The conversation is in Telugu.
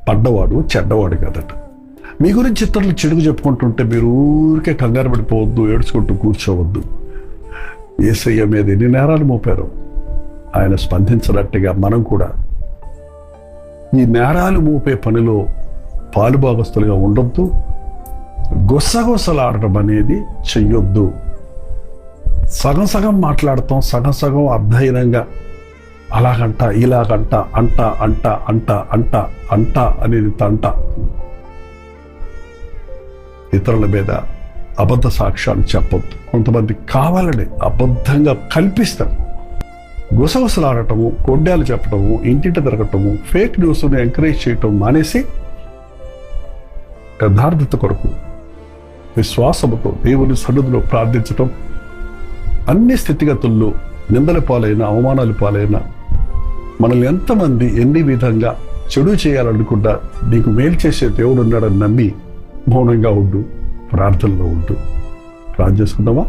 పడ్డవాడు చెడ్డవాడు కాదట. మీ గురించి ఇతరులు చెడుగు చెప్పుకుంటుంటే మీరు ఊరికే కంగారు పడిపోవద్దు, ఏడ్చుకుంటూ కూర్చోవద్దు. యేసయ్య మీద ఎన్ని నేరాలు మోపారు, ఆయన స్పందించినట్టుగా మనం కూడా ఈ నేరాలు మోపే పనిలో పాలుభాగస్తులుగా ఉండొద్దు. గుసగుసలాడటం అనేది చెయ్యొద్దు. సగం సగం మాట్లాడతాం, సగం సగం అర్ధహీనంగా అలాగంట ఇలాగంట అంట అంట అంట అంట అంట అనేది తంట. ఇతరుల మీద అబద్ధ సాక్ష్యాలు చెప్పొద్దు. కొంతమంది కావాలని అబద్ధంగా కల్పిస్తారు. గుసగుసలాడటము, కొడ్డాలు చెప్పటము, ఇంటింట తిరగటము, ఫేక్ న్యూస్ను ఎంకరేజ్ చేయటం మానేసి యథార్థత కొరకు విశ్వాసముతో దేవుని సన్నిధిలో ప్రార్థించటం, అన్ని స్థితిగతుల్లో నిందల పాలైన అవమానాల పాలైన మనల్ని ఎంతమంది ఎన్ని విధంగా చెడు చేయాలనుకుంటా నీకు మేలు చేసే దేవుడు ఉన్నాడని నమ్మి మౌనంగా ఉండు, ప్రార్థనలో ఉండు. ప్రార్థన చేసుకుందామా?